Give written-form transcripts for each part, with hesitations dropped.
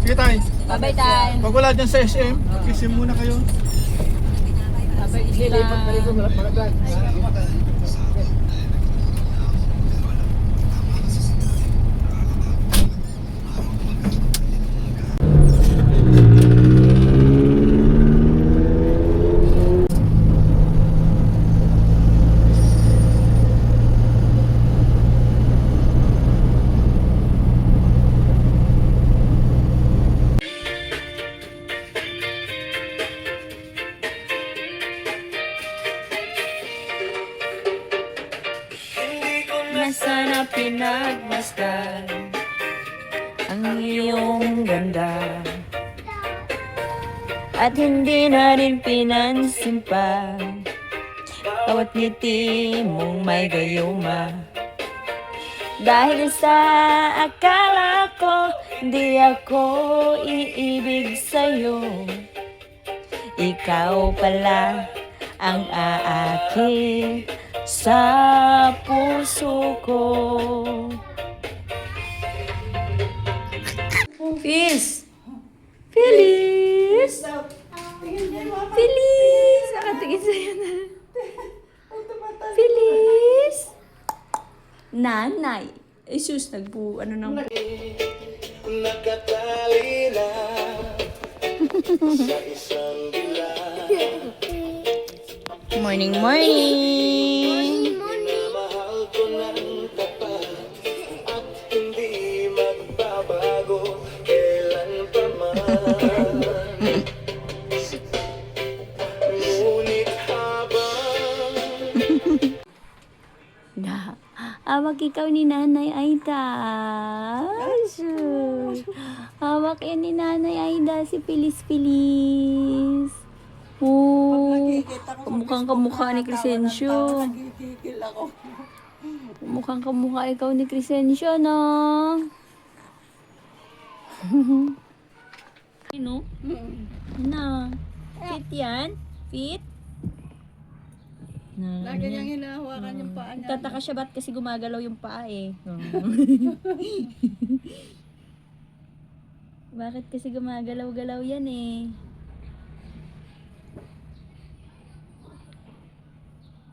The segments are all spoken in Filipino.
Sige tayo. Bye-bye tayo. Pag wala dyan sa SM, kisim muna kayo. Bye-bye Isla. Sana pinagmasdan ang iyong ganda at hindi na rin pinansin pa bawat ngiti mong may gayuma. Dahil sa akala ko di ako iibig sa'yo, ikaw pala ang aakit sa puso ko. Fizz! Feliz! Feliz! Nakatingin sa'yo na. Feliz! Nanay! Eh sus, ano nang... Nakatali na sa isang dilan. Morning, morning! Minamahal ko ng tapat at hindi magbabago kailan pa man. Ngunit habang Na, hawak ikaw ni Nanay Aida. Sus. Hawak yan ni Nanay Aida, si Feliz. Oh, kamukhang kamukha ni Crescencio. Kamukhang kamukha ikaw ni Crescencio, no? Ano? Ano? Fit yan? Fit? Lagi niyang hinahawakan yung paa niya. Tataka siya ba't kasi gumagalaw yung paa eh. Bakit kasi gumagalaw-galaw yan eh?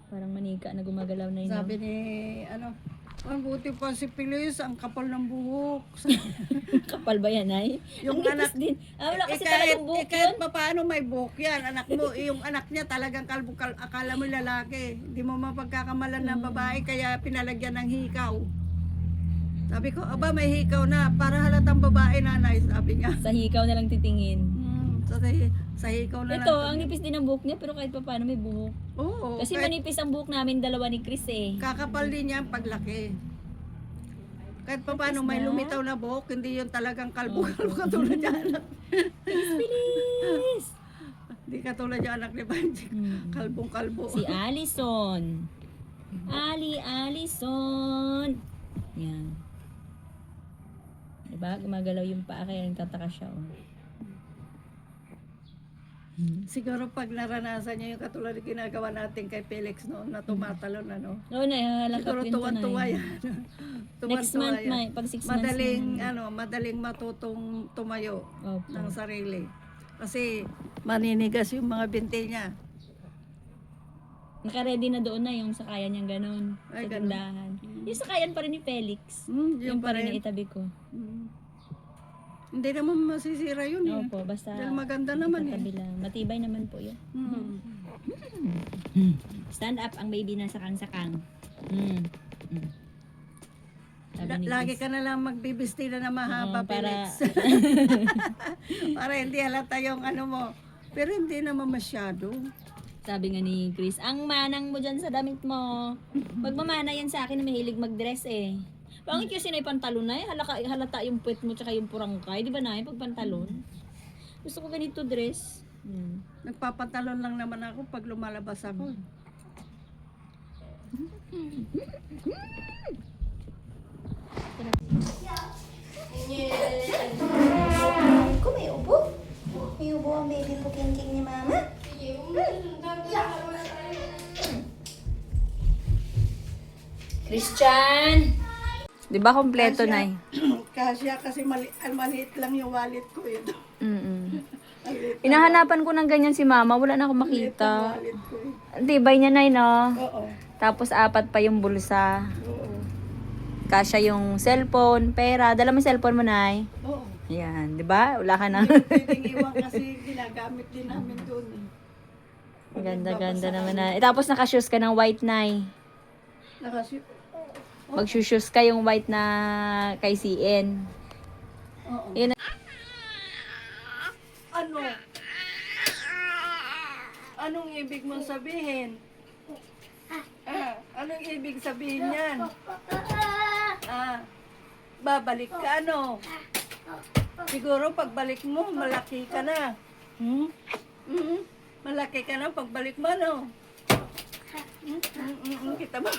Parang manika na gumagalaw na yun. Sabi ni, ang buti pa si Feliz, ang kapal ng buhok. Kapal ba yan ay? Yung Ang anak- nipis din. Wala kasi talagang buhok yun. kahit pa paano may buhok yan. Anak mo, yung anak niya talagang akala mo lalaki. Hindi mo mapagkakamalan ng babae, kaya pinalagyan ng hikaw. Sabi ko, aba may hikaw na, para halatang babae nanay, sabi niya. Sa hikaw na lang titingin. Sa hikaw na Ito, ang nipis din ng buhok niya pero kahit pa paano may buhok. Oo, Kasi kahit manipis ang buhok namin dalawa ni Chris eh. kakapal din niya ang paglaki. Kahit pa paano may lumitaw na buhok, hindi yun talagang kalbo-kalbo katulad niya anak. Bilis! Hindi katulad niya anak ni Banjik. Kalbong-kalbo. Si Allison. Allison. Yan. Diba? Gumagalaw yung paa kaya nagtataka siya. Oh. Siguro pag naranasan niya yung katulad ng ginagawa natin kay Felix noon na tumatalon, Oo na, halakap siguro din to na tuwan-tuwa yun. yan. Next month, May, pag 6 months Madaling matutong tumayo Opo. ng sarili. Kasi maninigas yung mga binti niya. Naka-ready na doon na yung sakayan niyang ganun. Ay, Sa ganun. tindahan. Yung sakayan pa rin ni Felix. Yung Yung pa pa rin rin. na itabi ko. Hindi naman masisira yun eh. Opo, basta Dahil maganda naman eh. itatabi lang. Matibay naman po yun. Mm. Stand up ang baby na sakang-sakang. Sabi ni Lagi Chris. ka na lang magbibistila na mahaba, Oo, para Felix. Para hindi halata yung mo. Pero hindi naman masyado. sabi nga ni Chris, ang manang mo dyan sa damit mo. Magmamana yan sa akin na mahilig mag-dress eh. Pangit kasi na yung pantalon na eh. Halata yung puwet mo tsaka yung purangkay. Di ba na pag pantalon? Gusto ko ganito dress. Nagpapantalon lang naman ako pag lumalabas ako. Ko may ubo? May ubo ang baby po king ni mama? Christian! Di ba kompleto na eh? Kasya kasi maliit lang yung wallet ko ito. Mm-mm. Ang liit Hinahanapan ko ng ganyan si mama. Wala na akong ang liit ng makita. wallet ko eh. Ang tibay niya, Nay, no? Oo. Tapos 4 pa yung bulsa. Oo. Kasya yung cellphone, pera. Dala mo yung cellphone mo, Nay. Oo. Yan, di ba? Wala ka na. Pwedeng iwan kasi ginagamit din namin doon eh. Ganda-ganda naman na. Tapos nakashoes ka ng white, Nay. Nakasip. Mag-shoes ka yung white na kay CN. Oo. Yun. Ano? Anong ibig mong sabihin? Anong ibig sabihin yan? Babalik ka ano? Siguro pagbalik mo, malaki ka na. Malaki ka na pagbalik mo, no? Kita mo.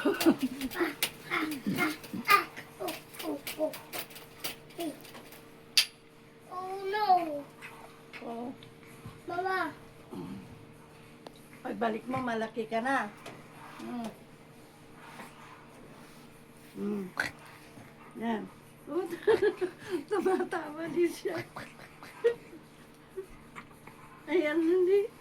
Oh no! Oh, Mama! pagbalik mo, malaki ka na. Yan. Oh, tumatawa din siya. Ayan, hindi.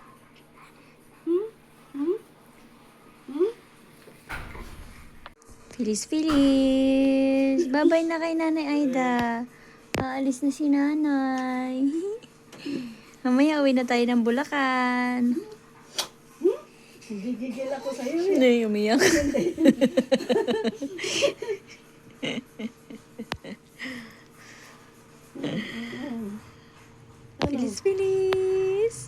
Filis. Bye-bye na kay Nanay Aida. Aalis na si Nanay. Mamaya uwi na tayo ng Bulacan. Gigigil ako sa'yo eh. Hindi, umiyak. Filis.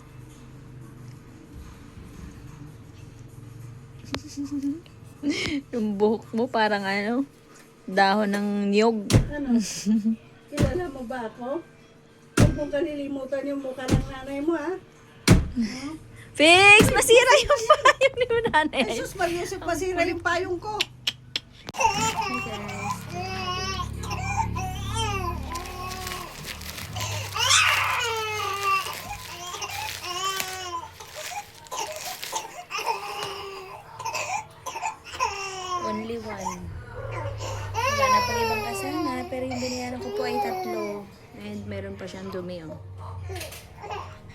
Yung buhok mo parang ano, dahon ng niyog. Ano? Kilala mo ba ako? Huwag mong kalilimutan yung mukha ng nanay mo, ha? Fix! Nasira yung payong ni Nanay. Jesus, mag-isip masira yung payong ko. Only one. Wala na pang ibang kasama, pero yung binayaran ko po ay 3. And meron pa siyang dumi, oh.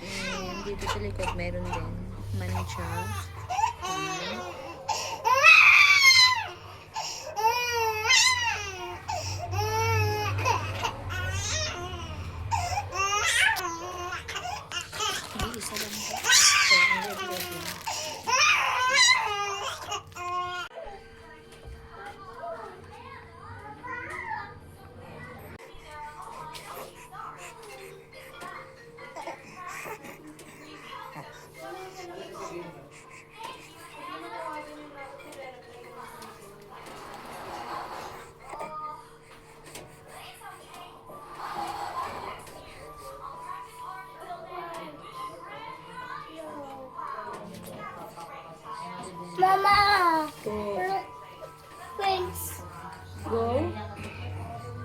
And dito sa likod, meron din. Mancha. Hindi, isa lang. So, ang red lang. Mama! Go. Friends! Go?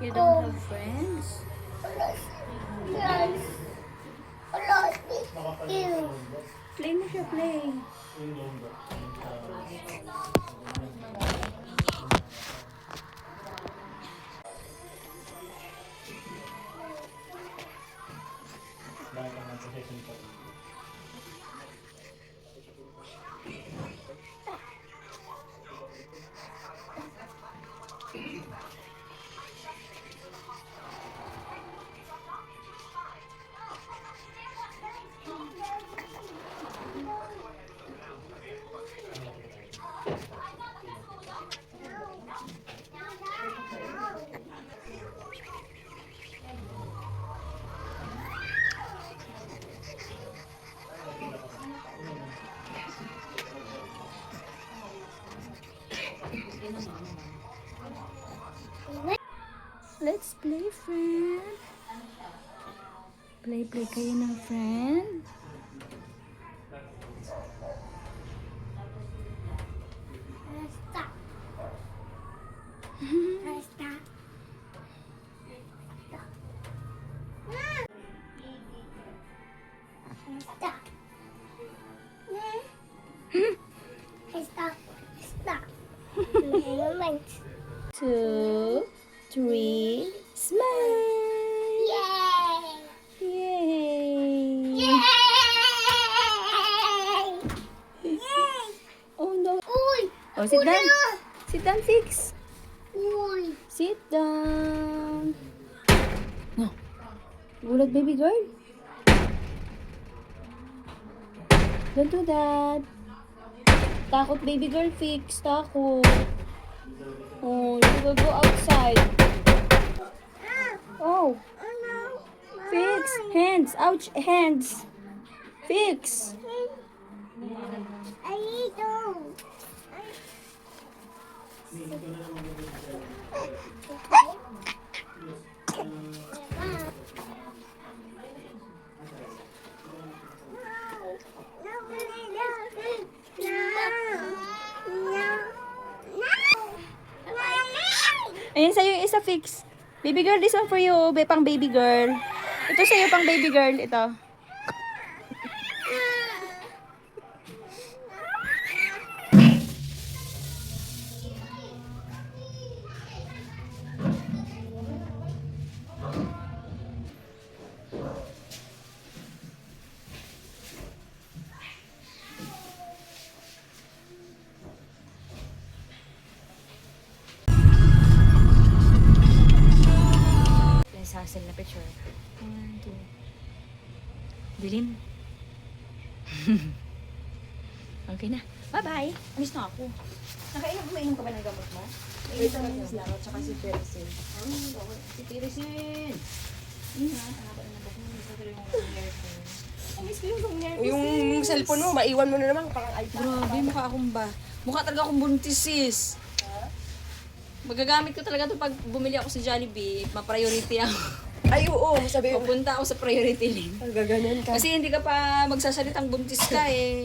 You don't have friends? Friends! Lost you! Play mo siya, play. Let's play, friend. Play kayo ng friend. Stop! Stop! Stop! Stop! Stop! Moment. 2, 3, smile. Oh, sit down. Sit down, Fix. Sit down. No. Gulat, baby girl. Don't do that. Takot, baby girl, Fix. Takot. Oh, you will go outside. Oh. Fix. Hands. Ouch. Hands. Fix. Ayan sa'yo yung isa, Fix. Baby girl, this one for you. Pang baby girl. Ito sa'yo, pang baby girl. Ito. Let's hustle na picture. 1, 2. Dilim. Okay na. Bye-bye. Alis na ako. Umainom ka ba ng gamot mo? Wait lang yung laro, tsaka si Teresin. Si Teresin! Yung cellphone mo, maiwan mo na naman, parang iPad. Grabe, mukha akong ba? Mukha talaga akong buntis, sis. Magagamit ko talaga ito pag bumili ako sa Jollibee. Ma-priority ako. Ay, oo, sabi mo. Pupunta ako sa priority lane. Gaganon ka. Kasi hindi ka pa magsasalitang buntis ka eh.